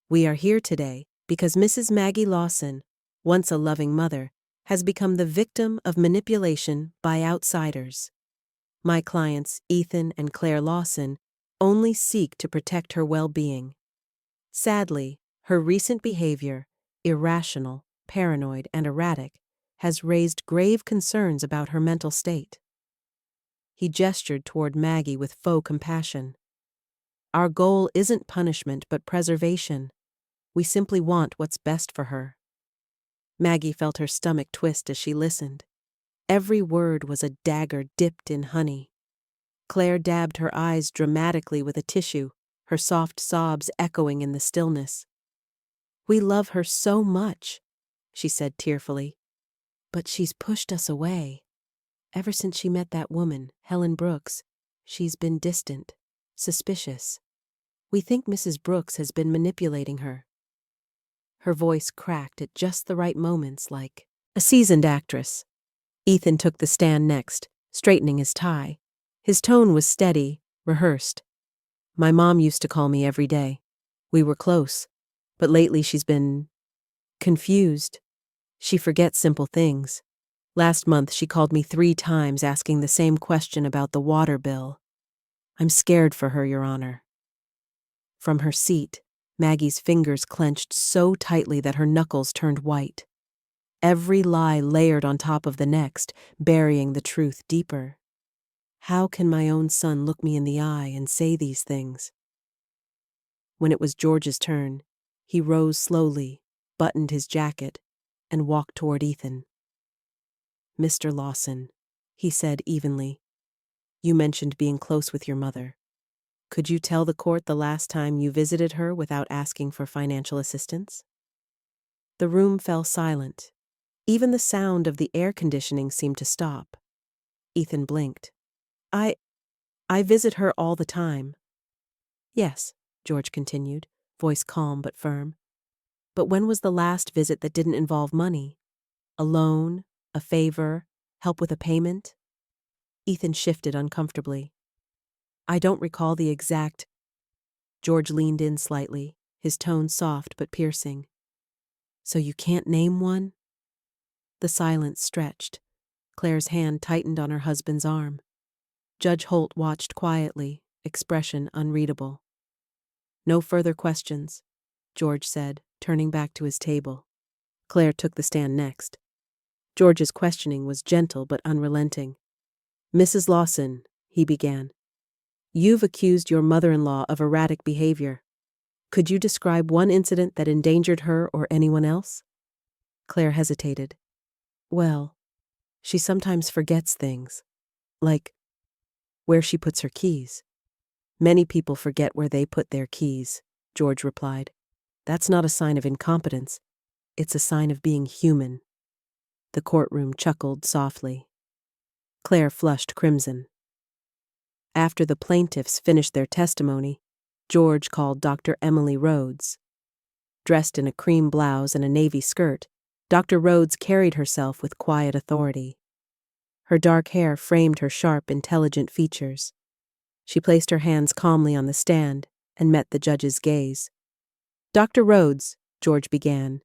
"We are here today because Mrs. Maggie Lawson, once a loving mother, has become the victim of manipulation by outsiders. My clients, Ethan and Claire Lawson, only seek to protect her well-being. Sadly, her recent behavior, irrational, paranoid, and erratic, has raised grave concerns about her mental state." He gestured toward Maggie with faux compassion. "Our goal isn't punishment but preservation. We simply want what's best for her." Maggie felt her stomach twist as she listened. Every word was a dagger dipped in honey. Claire dabbed her eyes dramatically with a tissue, her soft sobs echoing in the stillness. "We love her so much," she said tearfully. "But she's pushed us away. Ever since she met that woman, Helen Brooks, she's been distant, suspicious. We think Mrs. Brooks has been manipulating her." Her voice cracked at just the right moments, like a seasoned actress. Ethan took the stand next, straightening his tie. His tone was steady, rehearsed. "My mom used to call me every day. We were close, but lately she's been confused. She forgets simple things. Last month she called me 3 times asking the same question about the water bill. I'm scared for her, Your Honor." From her seat, Maggie's fingers clenched so tightly that her knuckles turned white. Every lie layered on top of the next, burying the truth deeper. How can my own son look me in the eye and say these things? When it was George's turn, he rose slowly, buttoned his jacket, and walked toward Ethan. "Mr. Lawson," he said evenly, "you mentioned being close with your mother. Could you tell the court the last time you visited her without asking for financial assistance?" The room fell silent. Even the sound of the air conditioning seemed to stop. Ethan blinked. I visit her all the time." "Yes," George continued, voice calm but firm. "But when was the last visit that didn't involve money? A loan, a favor, help with a payment?" Ethan shifted uncomfortably. I don't recall the exact. George leaned in slightly, his tone soft but piercing. So you can't name one? The silence stretched. Claire's hand tightened on her husband's arm. Judge Holt watched quietly, expression unreadable. No further questions, George said, turning back to his table. Claire took the stand next. George's questioning was gentle but unrelenting. Mrs. Lawson, he began, you've accused your mother-in-law of erratic behavior. Could you describe one incident that endangered her or anyone else? Claire hesitated. Well, she sometimes forgets things, like where she puts her keys. Many people forget where they put their keys, George replied. That's not a sign of incompetence. It's a sign of being human. The courtroom chuckled softly. Claire flushed crimson. After the plaintiffs finished their testimony, George called Dr. Emily Rhodes. Dressed in a cream blouse and a navy skirt, Dr. Rhodes carried herself with quiet authority. Her dark hair framed her sharp, intelligent features. She placed her hands calmly on the stand and met the judge's gaze. Dr. Rhodes, George began,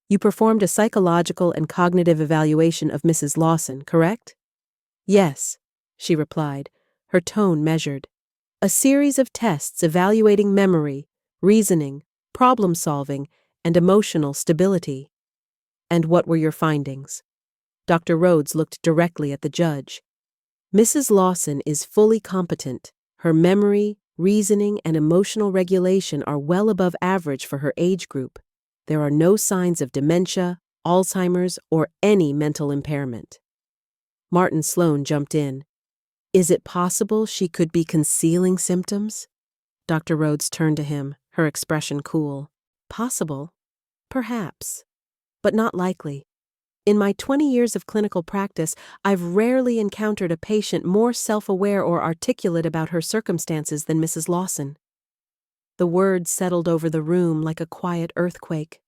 you performed a psychological and cognitive evaluation of Mrs. Lawson, correct? Yes, she replied, her tone measured. A series of tests evaluating memory, reasoning, problem-solving, and emotional stability. And what were your findings? Dr. Rhodes looked directly at the judge. Mrs. Lawson is fully competent. Her memory, reasoning, and emotional regulation are well above average for her age group. There are no signs of dementia, Alzheimer's, or any mental impairment. Martin Sloan jumped in. Is it possible she could be concealing symptoms? Dr. Rhodes turned to him, her expression cool. Possible? Perhaps. But not likely. In my 20 years of clinical practice, I've rarely encountered a patient more self-aware or articulate about her circumstances than Mrs. Lawson. The words settled over the room like a quiet earthquake.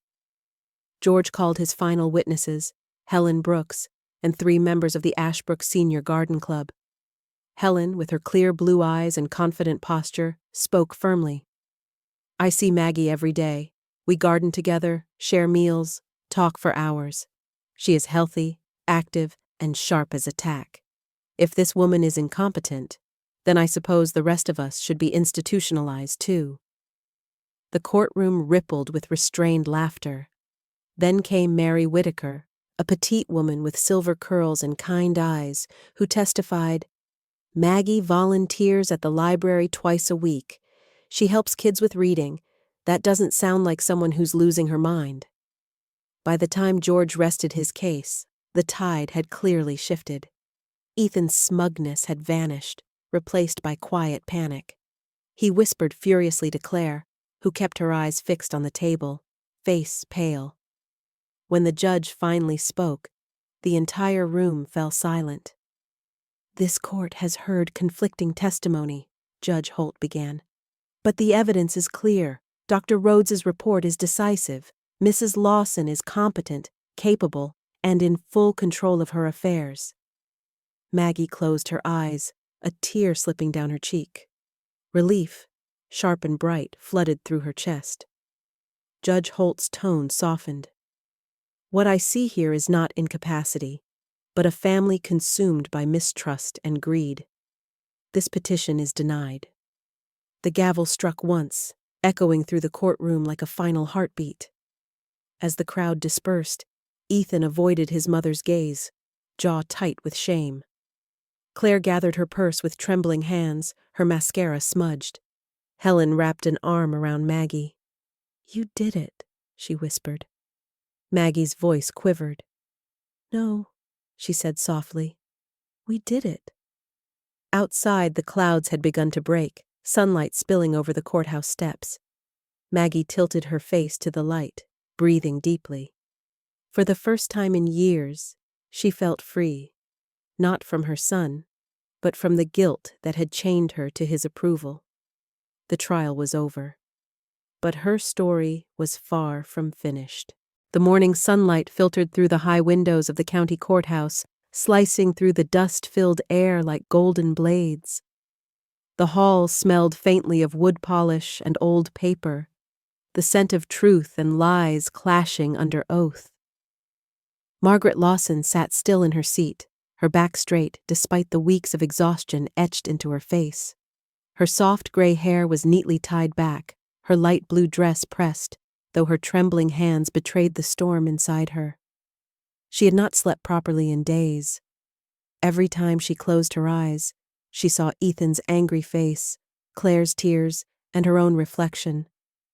George called his final witnesses, Helen Brooks, and 3 members of the Ashbrook Senior Garden Club. Helen, with her clear blue eyes and confident posture, spoke firmly. I see Maggie every day. We garden together, share meals, talk for hours. She is healthy, active, and sharp as a tack. If this woman is incompetent, then I suppose the rest of us should be institutionalized too. The courtroom rippled with restrained laughter. Then came Mary Whitaker, a petite woman with silver curls and kind eyes, who testified, Maggie volunteers at the library twice a week. She helps kids with reading. That doesn't sound like someone who's losing her mind. By the time George rested his case, the tide had clearly shifted. Ethan's smugness had vanished, replaced by quiet panic. He whispered furiously to Claire, who kept her eyes fixed on the table, face pale. When the judge finally spoke, the entire room fell silent. This court has heard conflicting testimony, Judge Holt began. But the evidence is clear. Dr. Rhodes's report is decisive. Mrs. Lawson is competent, capable, and in full control of her affairs. Maggie closed her eyes, a tear slipping down her cheek. Relief, sharp and bright, flooded through her chest. Judge Holt's tone softened. What I see here is not incapacity, but a family consumed by mistrust and greed. This petition is denied. The gavel struck once, echoing through the courtroom like a final heartbeat. As the crowd dispersed, Ethan avoided his mother's gaze, jaw tight with shame. Claire gathered her purse with trembling hands, her mascara smudged. Helen wrapped an arm around Maggie. You did it, she whispered. Maggie's voice quivered. No, she said softly. We did it. Outside, the clouds had begun to break, sunlight spilling over the courthouse steps. Maggie tilted her face to the light, breathing deeply. For the first time in years, she felt free, not from her son, but from the guilt that had chained her to his approval. The trial was over. But her story was far from finished. The morning sunlight filtered through the high windows of the county courthouse, slicing through the dust-filled air like golden blades. The hall smelled faintly of wood polish and old paper, the scent of truth and lies clashing under oath. Margaret Lawson sat still in her seat, her back straight despite the weeks of exhaustion etched into her face. Her soft gray hair was neatly tied back, her light blue dress pressed, though her trembling hands betrayed the storm inside her. She had not slept properly in days. Every time she closed her eyes, she saw Ethan's angry face, Claire's tears, and her own reflection,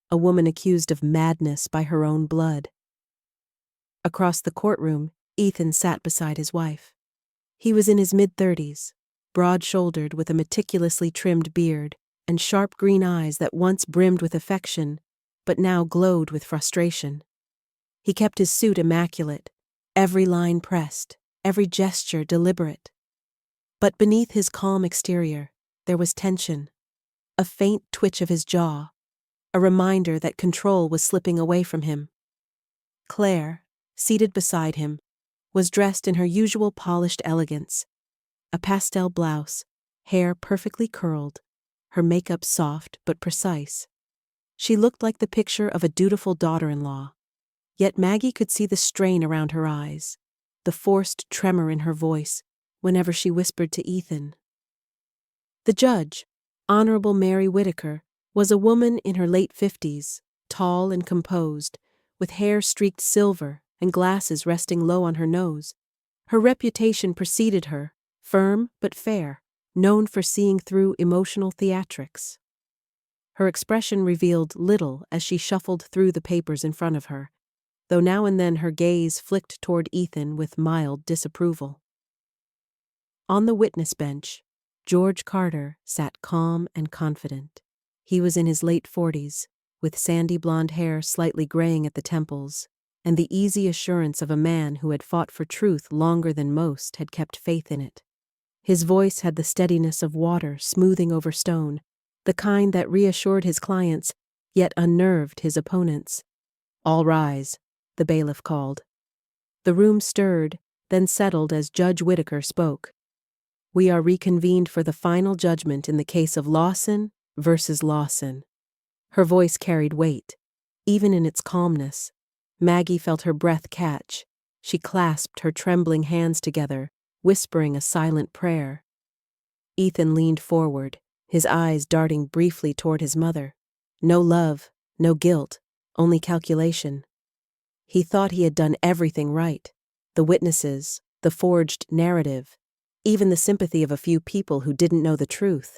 a woman accused of madness by her own blood. Across the courtroom, Ethan sat beside his wife. He was in his mid-30s, broad-shouldered with a meticulously trimmed beard and sharp green eyes that once brimmed with affection, but now glowed with frustration. He kept his suit immaculate, every line pressed, every gesture deliberate. But beneath his calm exterior, there was tension, a faint twitch of his jaw, a reminder that control was slipping away from him. Claire, seated beside him, was dressed in her usual polished elegance, a pastel blouse, hair perfectly curled, her makeup soft but precise. She looked like the picture of a dutiful daughter-in-law, yet Maggie could see the strain around her eyes, the forced tremor in her voice whenever she whispered to Ethan. The judge, Honorable Mary Whitaker, was a woman in her late 50s, tall and composed, with hair streaked silver and glasses resting low on her nose. Her reputation preceded her, firm but fair, known for seeing through emotional theatrics. Her expression revealed little as she shuffled through the papers in front of her, though now and then her gaze flicked toward Ethan with mild disapproval. On the witness bench, George Carter sat calm and confident. He was in his late 40s, with sandy blonde hair slightly graying at the temples, and the easy assurance of a man who had fought for truth longer than most had kept faith in it. His voice had the steadiness of water smoothing over stone, the kind that reassured his clients, yet unnerved his opponents. "All rise," the bailiff called. The room stirred, then settled as Judge Whitaker spoke. "We are reconvened for the final judgment in the case of Lawson versus Lawson." Her voice carried weight, even in its calmness. Maggie felt her breath catch. She clasped her trembling hands together, whispering a silent prayer. Ethan leaned forward, his eyes darting briefly toward his mother. No love, no guilt, only calculation. He thought he had done everything right. The witnesses, the forged narrative, even the sympathy of a few people who didn't know the truth.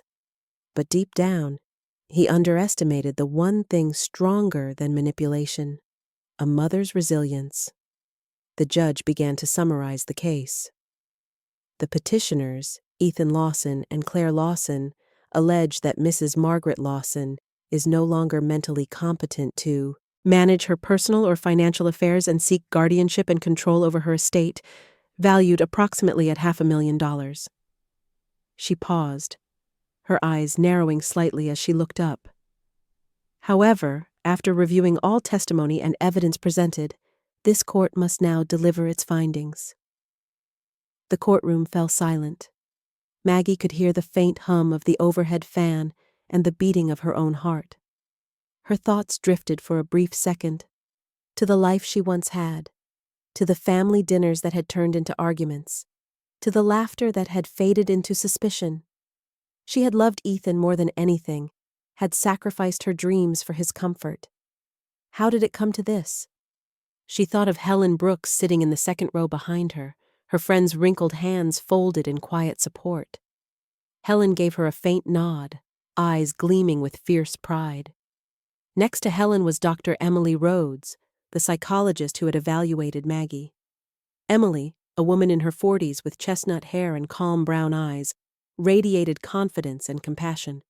But deep down, he underestimated the one thing stronger than manipulation: a mother's resilience. The judge began to summarize the case. The petitioners, Ethan Lawson and Claire Lawson, allege that Mrs. Margaret Lawson is no longer mentally competent to manage her personal or financial affairs and seek guardianship and control over her estate, valued approximately at $500,000. She paused, her eyes narrowing slightly as she looked up. However, after reviewing all testimony and evidence presented, this court must now deliver its findings. The courtroom fell silent. Maggie could hear the faint hum of the overhead fan and the beating of her own heart. Her thoughts drifted for a brief second, to the life she once had, to the family dinners that had turned into arguments, to the laughter that had faded into suspicion. She had loved Ethan more than anything, had sacrificed her dreams for his comfort. How did it come to this? She thought of Helen Brooks sitting in the second row behind her, her friend's wrinkled hands folded in quiet support. Helen gave her a faint nod, eyes gleaming with fierce pride. Next to Helen was Dr. Emily Rhodes, the psychologist who had evaluated Maggie. Emily, a woman in her 40s with chestnut hair and calm brown eyes, radiated confidence and compassion.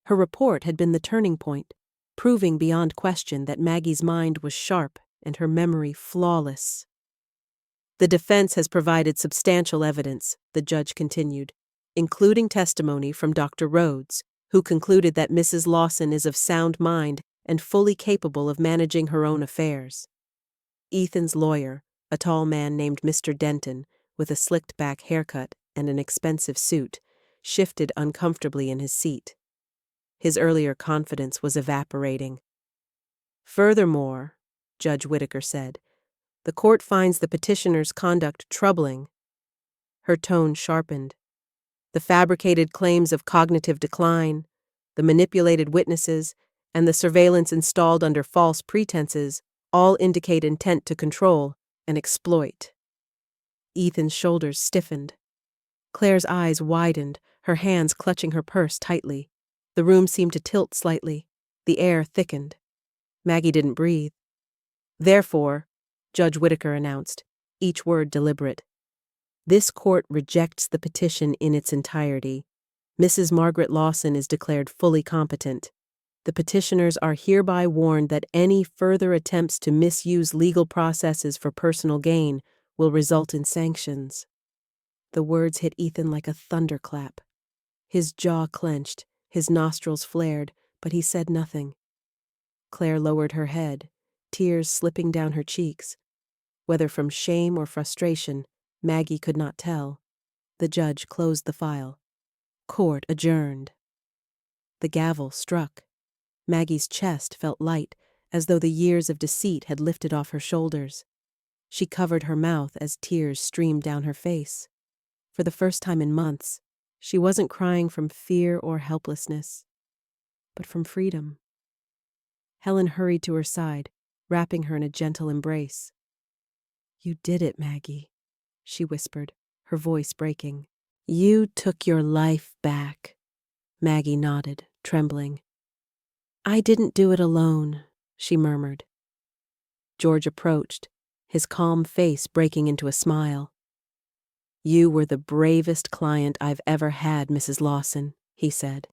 Her report had been the turning point, proving beyond question that Maggie's mind was sharp and her memory flawless. "The defense has provided substantial evidence," the judge continued, "including testimony from Dr. Rhodes, who concluded that Mrs. Lawson is of sound mind and fully capable of managing her own affairs." Ethan's lawyer, a tall man named Mr. Denton, with a slicked-back haircut and an expensive suit, shifted uncomfortably in his seat. His earlier confidence was evaporating. Furthermore, Judge Whittaker said, the court finds the petitioner's conduct troubling. Her tone sharpened. The fabricated claims of cognitive decline, the manipulated witnesses, and the surveillance installed under false pretenses all indicate intent to control and exploit. Ethan's shoulders stiffened. Claire's eyes widened, her hands clutching her purse tightly. The room seemed to tilt slightly. The air thickened. Maggie didn't breathe. Therefore, Judge Whittaker announced, each word deliberate, this court rejects the petition in its entirety. Mrs. Margaret Lawson is declared fully competent. The petitioners are hereby warned that any further attempts to misuse legal processes for personal gain will result in sanctions. The words hit Ethan like a thunderclap. His jaw clenched, his nostrils flared, but he said nothing. Claire lowered her head, tears slipping down her cheeks. Whether from shame or frustration, Maggie could not tell. The judge closed the file. Court adjourned. The gavel struck. Maggie's chest felt light, as though the years of deceit had lifted off her shoulders. She covered her mouth as tears streamed down her face. For the first time in months, she wasn't crying from fear or helplessness, but from freedom. Helen hurried to her side, wrapping her in a gentle embrace. You did it, Maggie, she whispered, her voice breaking. You took your life back. Maggie nodded, trembling. I didn't do it alone, she murmured. George approached, his calm face breaking into a smile. You were the bravest client I've ever had, Mrs. Lawson, he said.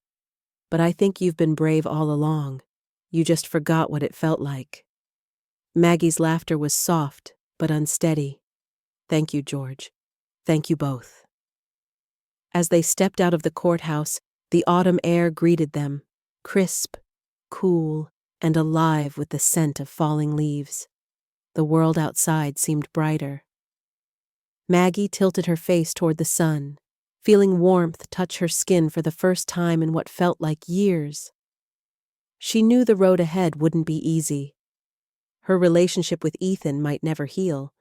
But I think you've been brave all along. You just forgot what it felt like. Maggie's laughter was soft, but unsteady. Thank you, George. Thank you both. As they stepped out of the courthouse, the autumn air greeted them, crisp, cool, and alive with the scent of falling leaves. The world outside seemed brighter. Maggie tilted her face toward the sun, feeling warmth touch her skin for the first time in what felt like years. She knew the road ahead wouldn't be easy. Her relationship with Ethan might never heal,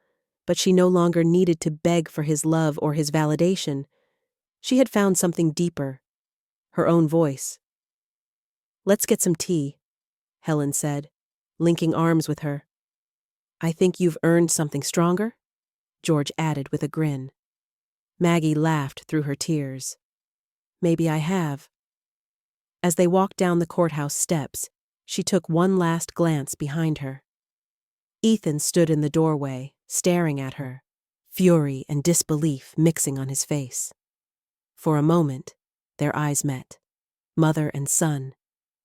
but she no longer needed to beg for his love or his validation. She had found something deeper, her own voice. Let's get some tea, Helen said, linking arms with her. I think you've earned something stronger, George added with a grin. Maggie laughed through her tears. Maybe I have. As they walked down the courthouse steps, she took one last glance behind her. Ethan stood in the doorway, staring at her, fury and disbelief mixing on his face. For a moment, their eyes met, mother and son,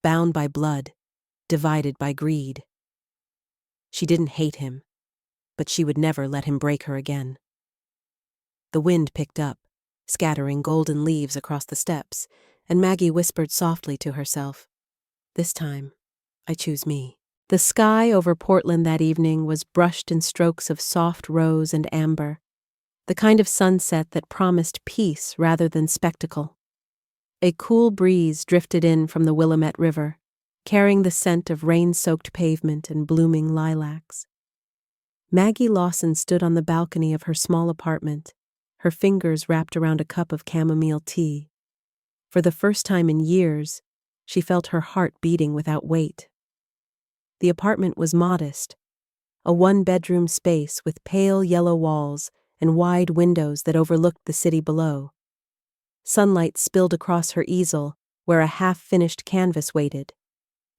bound by blood, divided by greed. She didn't hate him, but she would never let him break her again. The wind picked up, scattering golden leaves across the steps, and Maggie whispered softly to herself, This time, I choose me. The sky over Portland that evening was brushed in strokes of soft rose and amber, the kind of sunset that promised peace rather than spectacle. A cool breeze drifted in from the Willamette River, carrying the scent of rain-soaked pavement and blooming lilacs. Maggie Lawson stood on the balcony of her small apartment, her fingers wrapped around a cup of chamomile tea. For the first time in years, she felt her heart beating without weight. The apartment was modest, a one-bedroom space with pale yellow walls and wide windows that overlooked the city below. Sunlight spilled across her easel, where a half-finished canvas waited.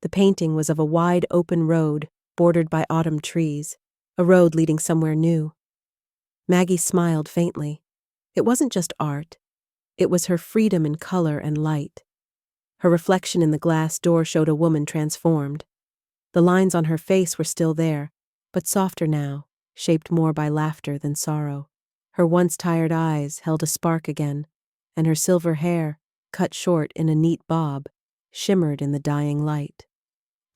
The painting was of a wide open road bordered by autumn trees, a road leading somewhere new. Maggie smiled faintly. It wasn't just art. It was her freedom in color and light. Her reflection in the glass door showed a woman transformed. The lines on her face were still there, but softer now, shaped more by laughter than sorrow. Her once tired eyes held a spark again, and her silver hair, cut short in a neat bob, shimmered in the dying light.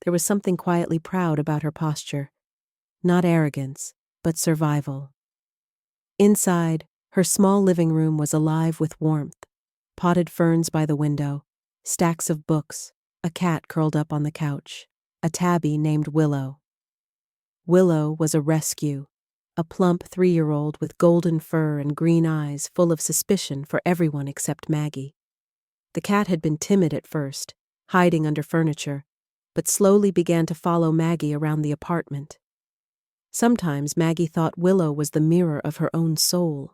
There was something quietly proud about her posture. Not arrogance, but survival. Inside, her small living room was alive with warmth. potted ferns by the window, stacks of books, a cat curled up on the couch, a tabby named Willow. Willow was a rescue, a plump 3-year-old with golden fur and green eyes full of suspicion for everyone except Maggie. The cat had been timid at first, hiding under furniture, but slowly began to follow Maggie around the apartment. Sometimes Maggie thought Willow was the mirror of her own soul,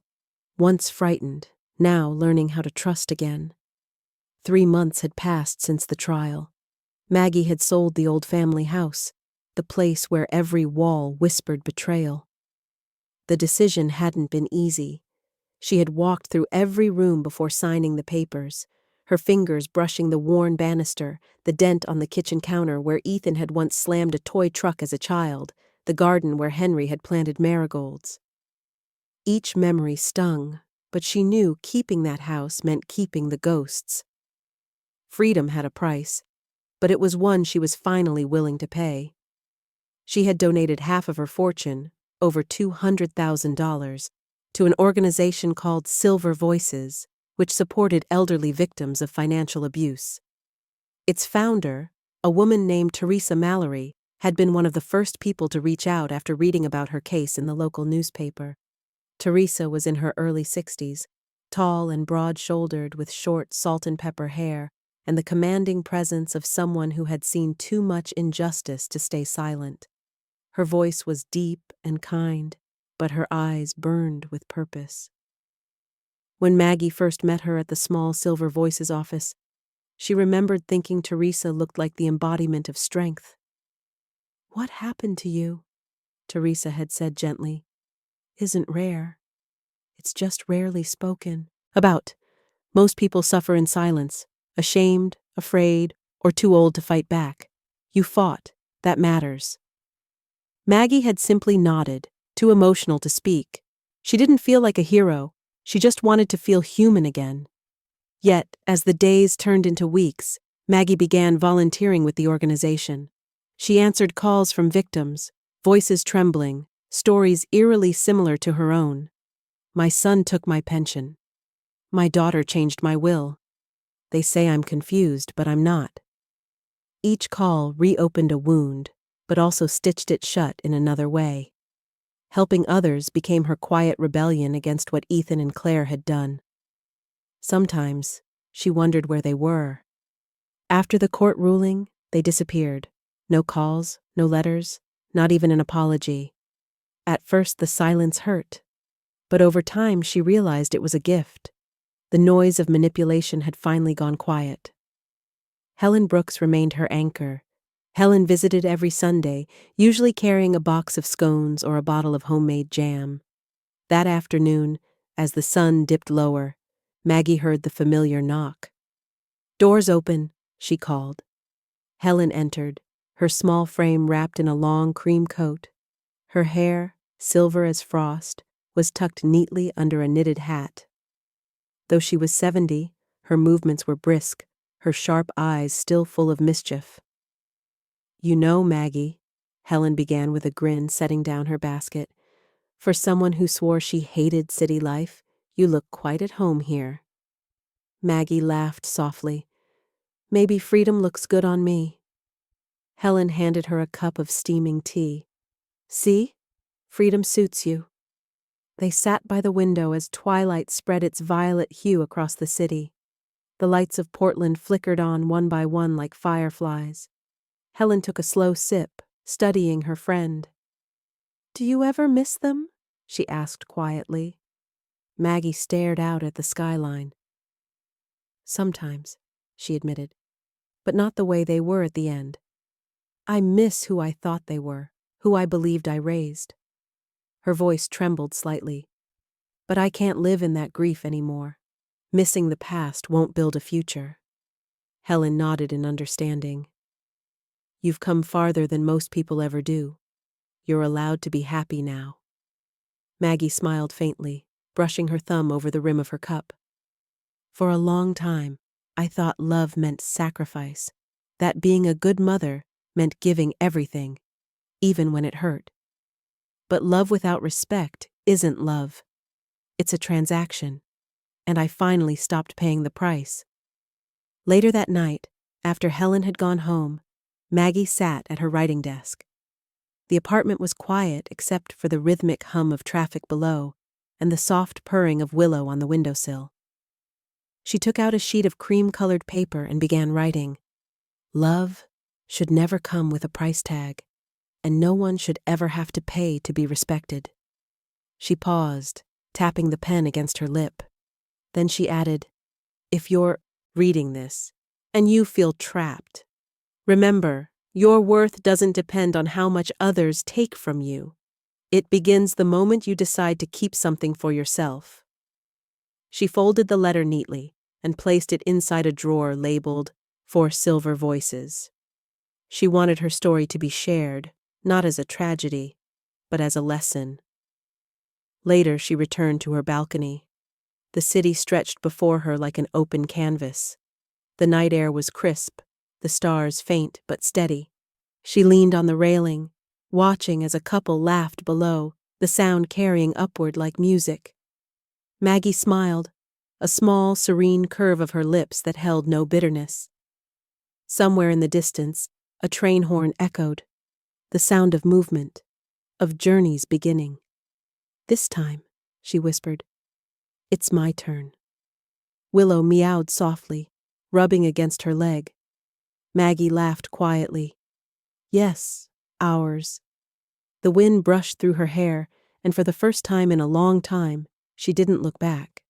once frightened, now learning how to trust again. 3 months had passed since the trial. Maggie had sold the old family house, the place where every wall whispered betrayal. The decision hadn't been easy. She had walked through every room before signing the papers, her fingers brushing the worn banister, the dent on the kitchen counter where Ethan had once slammed a toy truck as a child, the garden where Henry had planted marigolds. Each memory stung, but she knew keeping that house meant keeping the ghosts. Freedom had a price, but it was one she was finally willing to pay. She had donated half of her fortune, over $200,000, to an organization called Silver Voices, which supported elderly victims of financial abuse. Its founder, a woman named Teresa Mallory, had been one of the first people to reach out after reading about her case in the local newspaper. Teresa was in her early 60s, tall and broad-shouldered with short salt and pepper hair, and the commanding presence of someone who had seen too much injustice to stay silent. Her voice was deep and kind, but her eyes burned with purpose. When Maggie first met her at the small Silver Voices office, she remembered thinking Teresa looked like the embodiment of strength. "What happened to you?" Teresa had said gently. "Isn't rare. It's just rarely spoken about. Most people suffer in silence, ashamed, afraid, or too old to fight back. You fought. That matters." Maggie had simply nodded, too emotional to speak. She didn't feel like a hero. She just wanted to feel human again. Yet, as the days turned into weeks, Maggie began volunteering with the organization. She answered calls from victims, voices trembling, stories eerily similar to her own. "My son took my pension. My daughter changed my will. They say I'm confused, but I'm not." Each call reopened a wound, but also stitched it shut in another way. Helping others became her quiet rebellion against what Ethan and Claire had done. Sometimes, she wondered where they were. After the court ruling, they disappeared. No calls, no letters, not even an apology. At first, the silence hurt, but over time she realized it was a gift. The noise of manipulation had finally gone quiet. Helen Brooks remained her anchor. Helen visited every Sunday, usually carrying a box of scones or a bottle of homemade jam. That afternoon, as the sun dipped lower, Maggie heard the familiar knock. "Doors open," she called. Helen entered, her small frame wrapped in a long cream coat. Her hair, silver as frost, was tucked neatly under a knitted hat. Though she was 70, her movements were brisk, her sharp eyes still full of mischief. "You know, Maggie," Helen began with a grin, setting down her basket, "for someone who swore she hated city life, you look quite at home here." Maggie laughed softly. "Maybe freedom looks good on me." Helen handed her a cup of steaming tea. "See? Freedom suits you." They sat by the window as twilight spread its violet hue across the city. The lights of Portland flickered on one by one like fireflies. Helen took a slow sip, studying her friend. "Do you ever miss them?" she asked quietly. Maggie stared out at the skyline. "Sometimes," she admitted, "but not the way they were at the end. I miss who I thought they were, who I believed I raised." Her voice trembled slightly. "But I can't live in that grief anymore. Missing the past won't build a future." Helen nodded in understanding. "You've come farther than most people ever do. You're allowed to be happy now." Maggie smiled faintly, brushing her thumb over the rim of her cup. "For a long time, I thought love meant sacrifice, that being a good mother meant giving everything, even when it hurt. But love without respect isn't love. It's a transaction. and I finally stopped paying the price. Later that night, after Helen had gone home, Maggie sat at her writing desk. The apartment was quiet except for the rhythmic hum of traffic below and the soft purring of Willow on the windowsill. She took out a sheet of cream-colored paper and began writing. Love should never come with a price tag, and no one should ever have to pay to be respected. She paused, tapping the pen against her lip. Then she added, if you're reading this and you feel trapped, remember, your worth doesn't depend on how much others take from you. It begins the moment you decide to keep something for yourself. She folded the letter neatly and placed it inside a drawer labeled For Silver Voices. She wanted her story to be shared, not as a tragedy, but as a lesson. Later, she returned to her balcony. The city stretched before her like an open canvas. The night air was crisp, the stars faint but steady. She leaned on the railing, watching as a couple laughed below, the sound carrying upward like music. Maggie smiled, a small, serene curve of her lips that held no bitterness. Somewhere in the distance, a train horn echoed, the sound of movement, of journeys beginning. This time, she whispered, it's my turn. Willow meowed softly, rubbing against her leg. Maggie laughed quietly. Yes, ours. The wind brushed through her hair, and for the first time in a long time, she didn't look back.